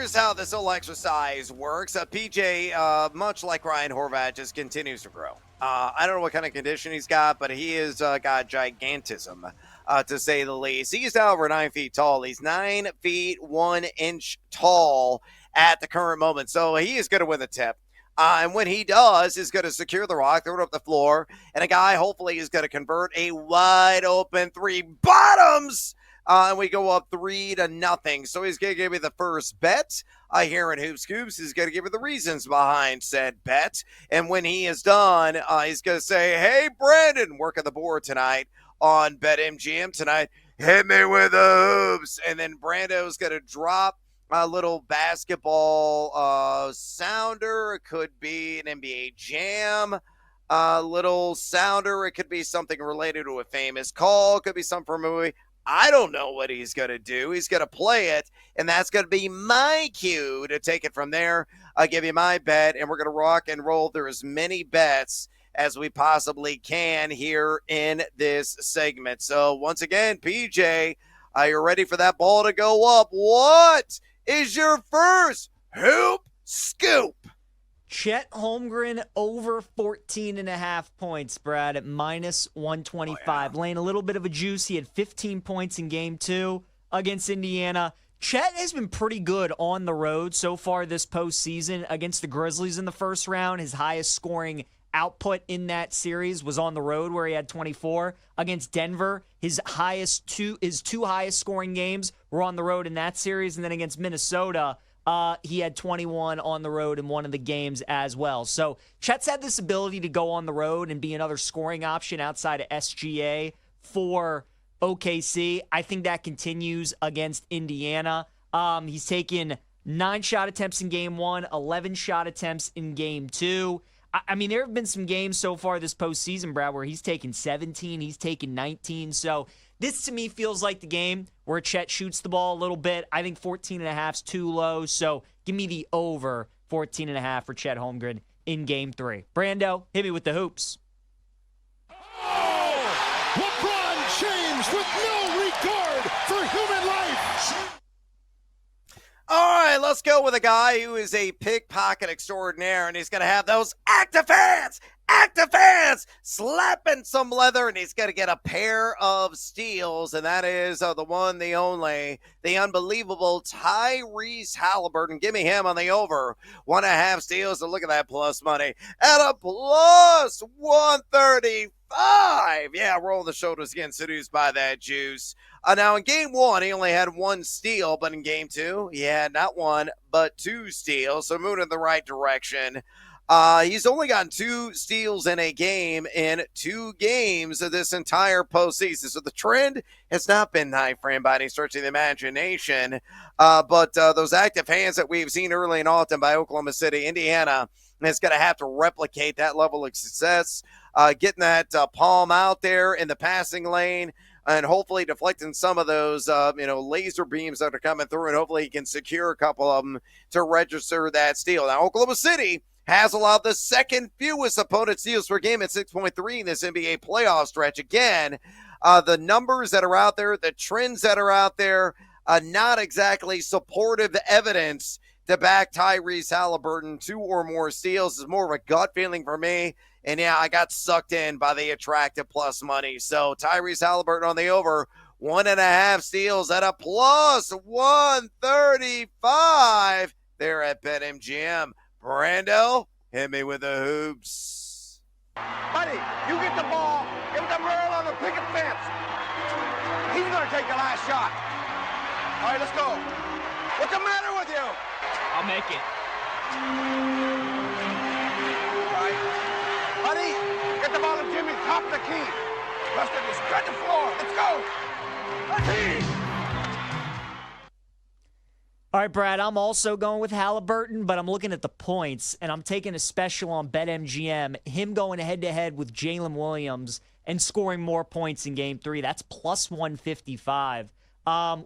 here's how this whole exercise works. PJ, much like Ryan Horvat, just continues to grow. I don't know what kind of condition he's got, but he has got gigantism, to say the least. He's now over 9 feet tall. He's 9 feet 1 inch tall at the current moment, so he is going to win the tip. And when he does, he's going to secure the rock, throw it up the floor, and a guy hopefully is going to convert a wide open three bottoms. And we go up 3-0. So he's going to give me the first bet here in Hoop Scoops. He's going to give me the reasons behind said bet. And when he is done, he's going to say, hey, Brandon, working the board tonight on BetMGM Tonight. Hit me with the hoops. And then Brando's going to drop a little basketball sounder. It could be an NBA jam. Little sounder. It could be something related to a famous call. It could be something from a movie. I don't know what he's going to do. He's going to play it, and that's going to be my cue to take it from there. I'll give you my bet, and we're going to rock and roll through as many bets as we possibly can here in this segment. So once again, PJ, are you ready for that ball to go up? What is your first hoop scoop? Chet Holmgren over 14.5 points, Brad, at minus 125. Laying a little bit of a juice. He had 15 points in game 2 against Indiana. Chet has been pretty good on the road so far this postseason. Against the Grizzlies in the first round, his highest scoring output in that series was on the road where he had 24. Against Denver, his two highest scoring games were on the road in that series. And then against Minnesota, he had 21 on the road in one of the games as well. So Chet's had this ability to go on the road and be another scoring option outside of SGA for OKC. I think that continues against Indiana. He's taken 9 shot attempts in game 1, 11 shot attempts in game 2. I mean, there have been some games so far this postseason, Brad, where he's taken 17, he's taken 19. So this to me feels like the game where Chet shoots the ball a little bit. I think 14.5 is too low, so give me the over 14.5 for Chet Holmgren in game 3. Brando, hit me with the hoops. Oh! LeBron James with no regard for human life. All right, let's go with a guy who is a pickpocket extraordinaire, and he's going to have those active hands slapping some leather, and he's going to get a pair of steals, and that is the one, the only, the unbelievable Tyrese Halliburton. Give me him on the over 1.5 steals, and look at that plus money at a plus 135. Yeah, roll the shoulders, getting seduced by that juice. Now, in game 1, he only had 1 steal, but in game 2, he had not 1, but 2 steals, so moving in the right direction. He's only gotten 2 steals in a game in 2 games of this entire postseason. So the trend has not been high for him by any stretch of the imagination. But those active hands that we've seen early in autumn by Oklahoma City, Indiana, is going to have to replicate that level of success, getting that palm out there in the passing lane, and hopefully deflecting some of those, laser beams that are coming through, and hopefully he can secure a couple of them to register that steal. Now, Oklahoma City has allowed the second fewest opponent steals per game at 6.3 in this NBA playoff stretch. Again, the numbers that are out there, the trends that are out there, not exactly supportive evidence to back Tyrese Halliburton. 2 or more steals is more of a gut feeling for me. And yeah, I got sucked in by the attractive plus money. So Tyrese Halliburton on the over 1.5 steals at a plus 135 there at BetMGM. Brando, hit me with the hoops. Buddy, you get the ball. Give the Merle on the picket fence. He's going to take the last shot. All right, let's go. What's the matter with you? I'll make it. All right. Buddy, get the ball to Jimmy. Top the key. Let's spread the floor. Let's go. Let's see. All right, Brad, I'm also going with Halliburton, but I'm looking at the points, and I'm taking a special on BetMGM, him going head-to-head with Jalen Williams and scoring more points in Game 3. That's plus 155,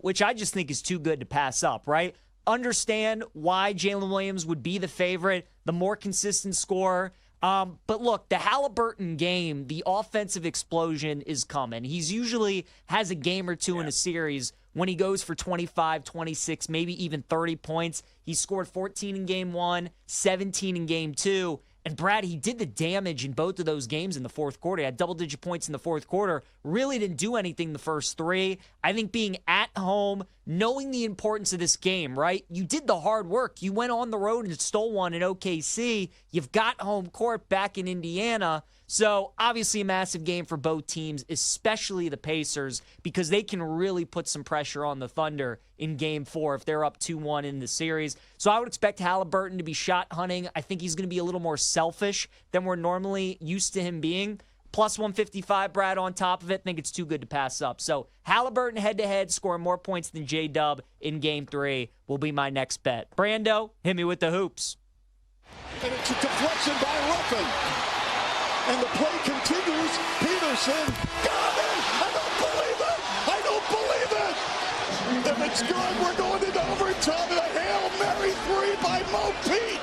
which I just think is too good to pass up, right? Understand why Jalen Williams would be the favorite, the more consistent scorer. But look, the Halliburton game, the offensive explosion is coming. He's usually has a game or two in a series when he goes for 25, 26, maybe even 30 points. He scored 14 in game 1, 17 in game 2. And Brad, he did the damage in both of those games in the fourth quarter. He had double-digit points in the fourth quarter. Really didn't do anything the first 3. I think being at home, knowing the importance of this game, right? You did the hard work. You went on the road and stole one in OKC. You've got home court back in Indiana. So obviously a massive game for both teams, especially the Pacers, because they can really put some pressure on the Thunder in game 4 if they're up 2-1 in the series. So I would expect Halliburton to be shot hunting. I think he's going to be a little more selfish than we're normally used to him being. Plus 155, Brad, on top of it. I think it's too good to pass up. So Halliburton head-to-head scoring more points than J-Dub in game 3 will be my next bet. Brando, hit me with the hoops. And it's a deflection by Ruffin. And the play continues. Peterson got it! I don't believe it! I don't believe it! If it's good, we're going into overtime. And a Hail Mary 3 by Mo Pete.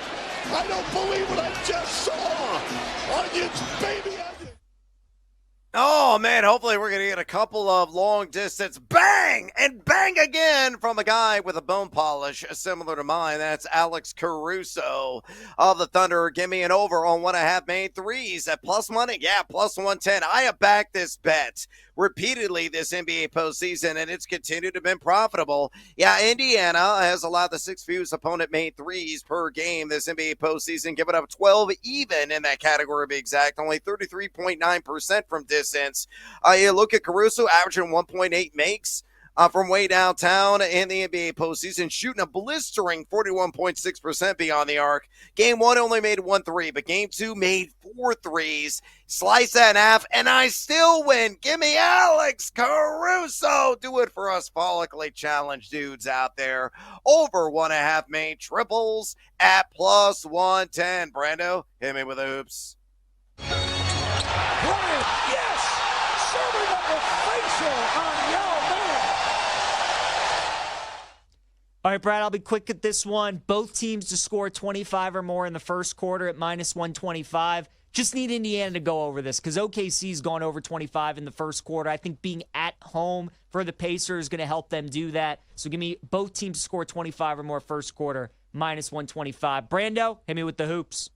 I don't believe what I just saw. Onions, baby onions. Oh, man, hopefully we're going to get a couple of long-distance bang and bang again from a guy with a bone polish similar to mine. That's Alex Caruso of the Thunder. Give me an over on 1.5 made threes at plus money. Yeah, plus 110. I have backed this bet repeatedly this NBA postseason, and it's continued to be profitable. Yeah, Indiana has allowed the 6th fewest opponent made threes per game this NBA postseason, giving up 12 even in that category to be exact, only 33.9% from distance. You look at Caruso averaging 1.8 makes from way downtown in the NBA postseason, shooting a blistering 41.6% beyond the arc. Game 1 only made 1 3, but game 2 made 4 threes. Slice that in half, and I still win. Give me Alex Caruso. Do it for us follically challenged dudes out there. Over 1.5 made triples at plus 110. Brando, hit me with the hoops. Bryant, yes! Serving up a facial on Yao Ming. All right, Brad, I'll be quick at this one. Both teams to score 25 or more in the first quarter at minus 125. Just need Indiana to go over this because OKC's gone over 25 in the first quarter. I think being at home for the Pacers is going to help them do that. So give me both teams to score 25 or more first quarter, minus 125. Brando, hit me with the hoops.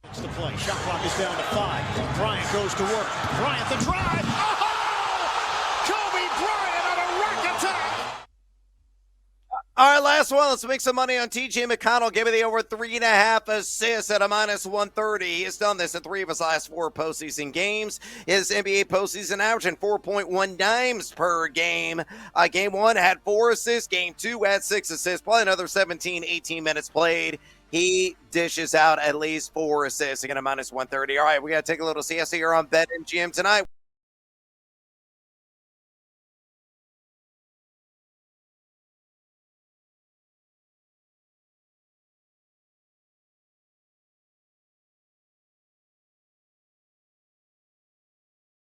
It's the play. Shot clock is down to 5. Bryant goes to work. Bryant the drive. Oh! Kobe Bryant on a rack attack. All right, last one. Let's make some money on TJ McConnell. Give me the over 3.5 assists at a minus 130. He has done this in 3 of his last 4 postseason games. His NBA postseason averaging 4.1 dimes per game. Game 1 had 4 assists. Game 2 had 6 assists. Probably another 17, 18 minutes played. He dishes out at least 4 assists again, a minus 130. All right, we got to take a little siesta here on BetMGM Tonight.